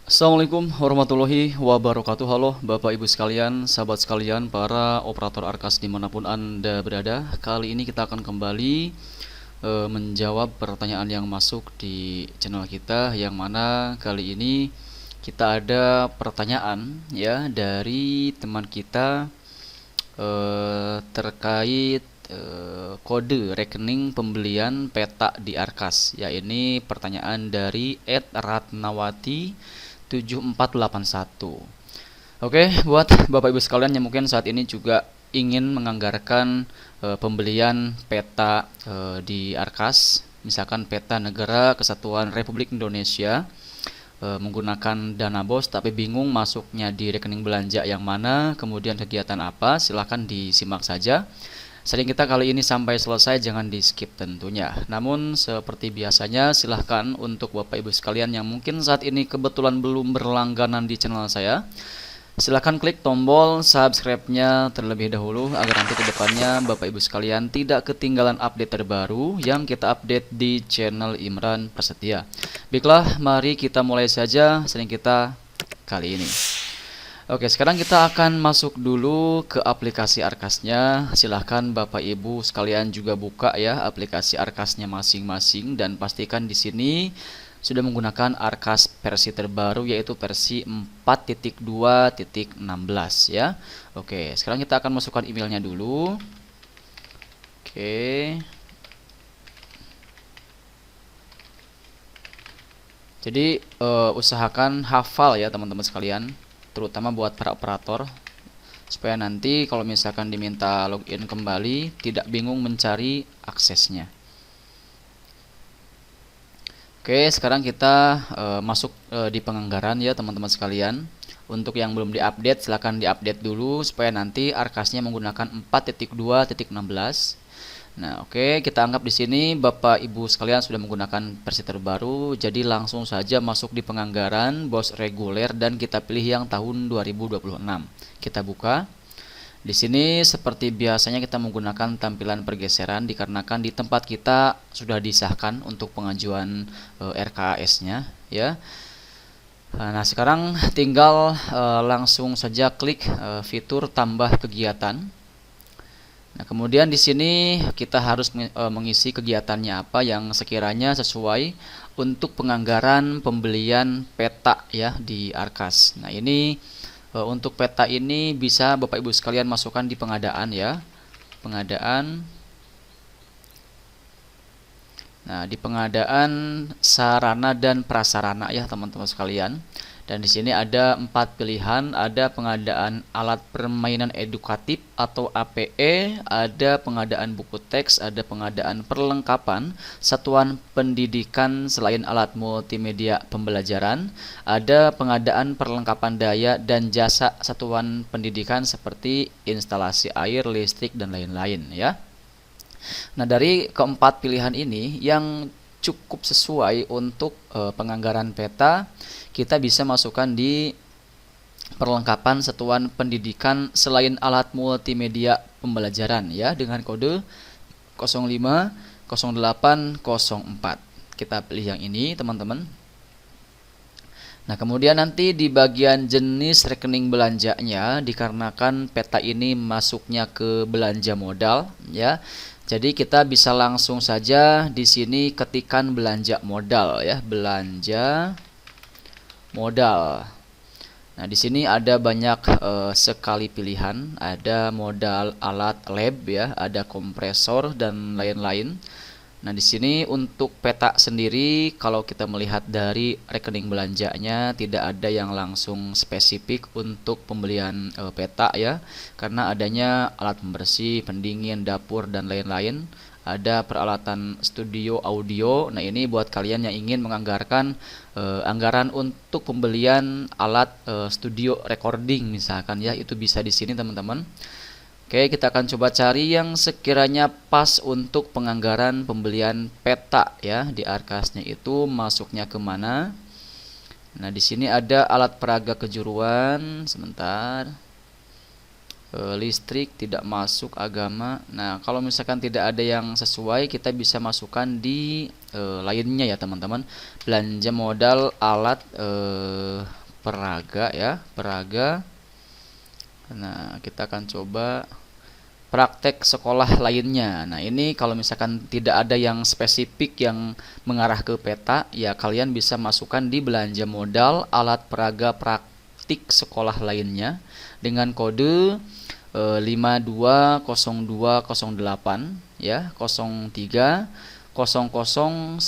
Assalamualaikum warahmatullahi wabarakatuh. Halo Bapak Ibu sekalian, sahabat sekalian, para operator Arkas dimanapun Anda berada. Kali ini kita akan kembali menjawab pertanyaan yang masuk di channel kita, yang mana kali ini kita ada pertanyaan ya dari teman kita terkait kode rekening pembelian peta di Arkas. Ya, ini pertanyaan dari @ratnawati 7481. Oke, buat Bapak Ibu sekalian yang mungkin saat ini juga ingin menganggarkan pembelian peta di Arkas, misalkan peta Negara Kesatuan Republik Indonesia, menggunakan dana BOS tapi bingung masuknya di rekening belanja yang mana, kemudian kegiatan apa, silahkan disimak saja. Sharing kita kali ini sampai selesai, jangan di skip tentunya. Namun seperti biasanya, silahkan untuk Bapak Ibu sekalian yang mungkin saat ini kebetulan belum berlangganan di channel saya, silahkan klik tombol subscribe-nya terlebih dahulu agar nanti kedepannya Bapak Ibu sekalian tidak ketinggalan update terbaru yang kita update di channel Imran Prasetya. Baiklah, mari kita mulai saja sharing kita kali ini. Oke, sekarang kita akan masuk dulu ke aplikasi Arkasnya. Silahkan Bapak Ibu sekalian juga buka ya aplikasi Arkasnya masing-masing dan pastikan di sini sudah menggunakan Arkas versi terbaru, yaitu versi 4.2.16 ya. Oke, sekarang kita akan masukkan emailnya dulu. Oke. Jadi usahakan hafal ya teman-teman sekalian, terutama buat para operator, supaya nanti kalau misalkan diminta login kembali tidak bingung mencari aksesnya. Oke, sekarang kita masuk di penganggaran ya teman-teman sekalian. Untuk yang belum diupdate, silahkan diupdate dulu supaya nanti Arkasnya menggunakan 4.2.16. Nah, oke, kita anggap di sini Bapak Ibu sekalian sudah menggunakan versi terbaru, jadi langsung saja masuk di penganggaran BOS reguler dan kita pilih yang tahun 2026. Kita buka. Di sini seperti biasanya kita menggunakan tampilan pergeseran dikarenakan di tempat kita sudah disahkan untuk pengajuan RKAS-nya ya. Nah, sekarang tinggal langsung saja klik fitur tambah kegiatan. Nah, kemudian di sini kita harus mengisi kegiatannya apa yang sekiranya sesuai untuk penganggaran pembelian peta ya di Arkas. Nah, ini untuk peta ini bisa Bapak Ibu sekalian masukkan di pengadaan ya. Pengadaan. Nah, di pengadaan sarana dan prasarana ya teman-teman sekalian. Dan di sini ada 4 pilihan, ada pengadaan alat permainan edukatif atau APE, ada pengadaan buku teks, ada pengadaan perlengkapan satuan pendidikan selain alat multimedia pembelajaran, ada pengadaan perlengkapan daya dan jasa satuan pendidikan seperti instalasi air, listrik dan lain-lain ya. Nah, dari keempat pilihan ini yang cukup sesuai untuk penganggaran peta, kita bisa masukkan di perlengkapan satuan pendidikan selain alat multimedia pembelajaran ya dengan kode 050804. Kita pilih yang ini teman-teman. Nah, kemudian nanti di bagian jenis rekening belanjanya, dikarenakan peta ini masuknya ke belanja modal ya. Jadi kita bisa langsung saja di sini ketikkan belanja modal ya, belanja modal. Nah, di sini ada banyak sekali pilihan, ada modal alat lab ya, ada kompresor dan lain-lain. Nah, di sini untuk peta sendiri kalau kita melihat dari rekening belanjanya tidak ada yang langsung spesifik untuk pembelian peta ya, karena adanya alat pembersih, pendingin, dapur dan lain-lain. Ada peralatan studio audio. Nah, ini buat kalian yang ingin menganggarkan anggaran untuk pembelian alat studio recording misalkan ya, itu bisa di sini teman-teman. Oke, kita akan coba cari yang sekiranya pas untuk penganggaran pembelian peta ya di Arkasnya, itu masuknya kemana. Nah, di sini ada alat peraga kejuruan, sebentar. Listrik tidak masuk, agama. Nah, kalau misalkan tidak ada yang sesuai, kita bisa masukkan di lainnya ya teman-teman. Belanja modal alat peraga ya, peraga. Nah, kita akan coba praktek sekolah lainnya. Nah, ini kalau misalkan tidak ada yang spesifik yang mengarah ke peta, ya kalian bisa masukkan di belanja modal alat peraga praktik sekolah lainnya dengan kode 520208 ya, 03 0016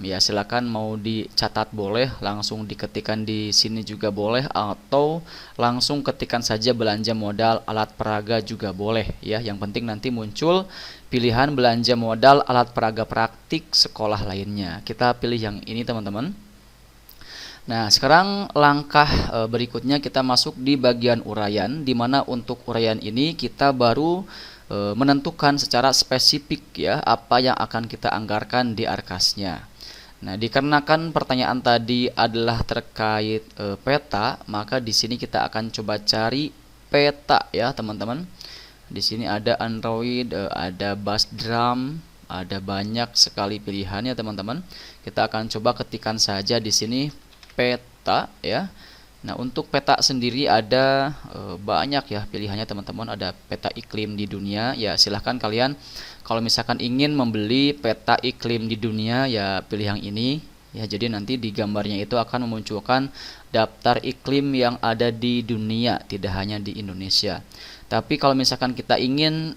ya. Silakan mau dicatat boleh, langsung diketikkan di sini juga boleh, atau langsung ketikan saja belanja modal alat peraga juga boleh ya. Yang penting nanti muncul pilihan belanja modal alat peraga praktik sekolah lainnya. Kita pilih yang ini teman-teman. Nah, sekarang langkah berikutnya kita masuk di bagian uraian, di mana untuk uraian ini kita baru menentukan secara spesifik ya apa yang akan kita anggarkan di arkasnya. Nah, dikarenakan pertanyaan tadi adalah terkait peta, maka di sini kita akan coba cari peta ya teman-teman. Di sini ada Android, ada bass drum, ada banyak sekali pilihannya teman-teman. Kita akan coba ketikkan saja di sini peta ya. Nah, untuk peta sendiri ada banyak ya pilihannya teman-teman. Ada peta iklim di dunia ya, silahkan kalian kalau misalkan ingin membeli peta iklim di dunia ya pilih yang ini ya. Jadi nanti di gambarnya itu akan memunculkan daftar iklim yang ada di dunia, tidak hanya di Indonesia. Tapi kalau misalkan kita ingin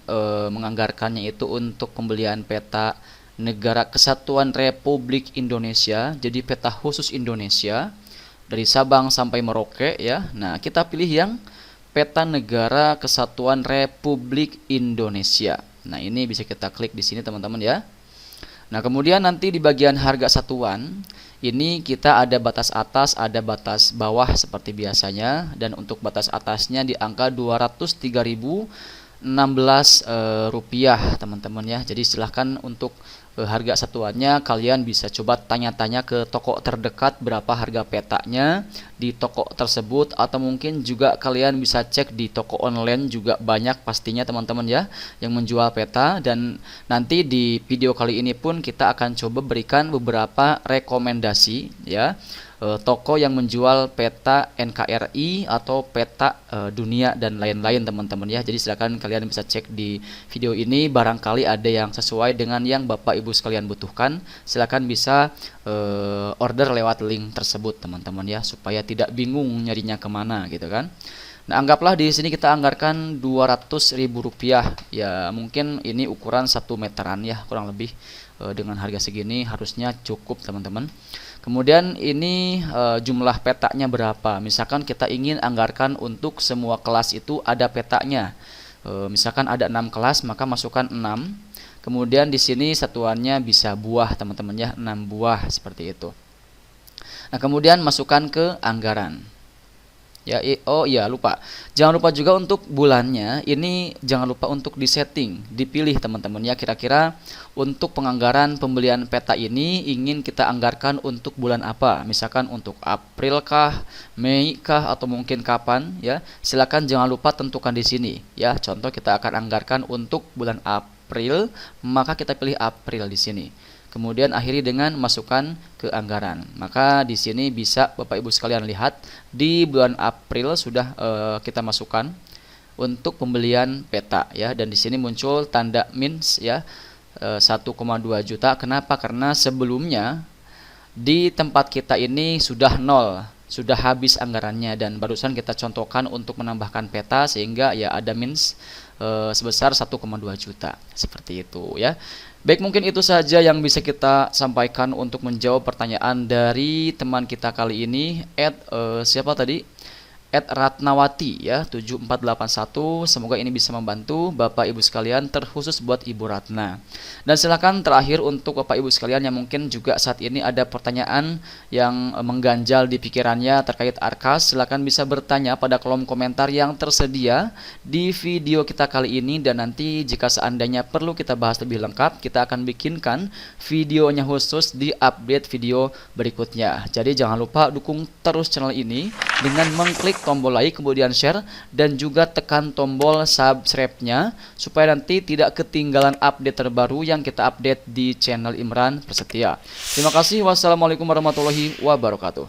menganggarkannya itu untuk pembelian peta Negara Kesatuan Republik Indonesia, jadi peta khusus Indonesia dari Sabang sampai Merauke ya. Nah, kita pilih yang peta Negara Kesatuan Republik Indonesia. Nah, ini bisa kita klik di sini teman-teman ya. Nah, kemudian nanti di bagian harga satuan ini kita ada batas atas, ada batas bawah seperti biasanya, dan untuk batas atasnya di angka 203.016 rupiah teman-teman ya. Jadi silahkan untuk harga satuannya kalian bisa coba tanya-tanya ke toko terdekat berapa harga petanya di toko tersebut, atau mungkin juga kalian bisa cek di toko online juga banyak pastinya teman-teman ya yang menjual peta. Dan nanti di video kali ini pun kita akan coba berikan beberapa rekomendasi ya, toko yang menjual peta NKRI atau peta dunia dan lain-lain teman-teman ya. Jadi silakan kalian bisa cek di video ini, barangkali ada yang sesuai dengan yang Bapak Ibu sekalian butuhkan. Silakan bisa order lewat link tersebut teman-teman ya, supaya tidak bingung nyarinya kemana gitu kan. Nah, anggaplah di sini kita anggarkan Rp200.000 ya, mungkin ini ukuran 1 meteran ya kurang lebih. Dengan harga segini harusnya cukup teman-teman. Kemudian ini jumlah petanya berapa? Misalkan kita ingin anggarkan untuk semua kelas itu ada petanya. Misalkan ada 6 kelas, maka masukkan 6. Kemudian di sini satuannya bisa buah teman-teman ya, 6 buah seperti itu. Nah, kemudian masukkan ke anggaran. Ya, oh iya lupa. Jangan lupa juga untuk bulannya. Ini jangan lupa untuk disetting, dipilih teman-teman ya. Kira-kira untuk penganggaran pembelian peta ini ingin kita anggarkan untuk bulan apa? Misalkan untuk April kah, Mei kah, atau mungkin kapan ya? Silakan jangan lupa tentukan di sini ya. Contoh kita akan anggarkan untuk bulan April, maka kita pilih April di sini. Kemudian akhiri dengan masukkan ke anggaran. Maka di sini bisa Bapak Ibu sekalian lihat di bulan April sudah kita masukkan untuk pembelian peta ya, dan di sini muncul tanda minus ya, 1,2 juta. Kenapa? Karena sebelumnya di tempat kita ini sudah nol, sudah habis anggarannya, dan barusan kita contohkan untuk menambahkan peta sehingga ya ada minus sebesar 1,2 juta seperti itu ya. Baik, mungkin itu saja yang bisa kita sampaikan untuk menjawab pertanyaan dari teman kita kali ini, siapa tadi? Ratnawati ya 7481. Semoga ini bisa membantu Bapak Ibu sekalian, terkhusus buat Ibu Ratna. Dan silakan terakhir untuk Bapak Ibu sekalian yang mungkin juga saat ini ada pertanyaan yang mengganjal di pikirannya terkait Arkas, silakan bisa bertanya pada kolom komentar yang tersedia di video kita kali ini, dan nanti jika seandainya perlu kita bahas lebih lengkap, kita akan bikinkan videonya khusus di update video berikutnya. Jadi jangan lupa dukung terus channel ini dengan mengklik tombol like, kemudian share, dan juga tekan tombol subscribe-nya supaya nanti tidak ketinggalan update terbaru yang kita update di channel Imran Prasetya. Terima kasih. Wassalamualaikum warahmatullahi wabarakatuh.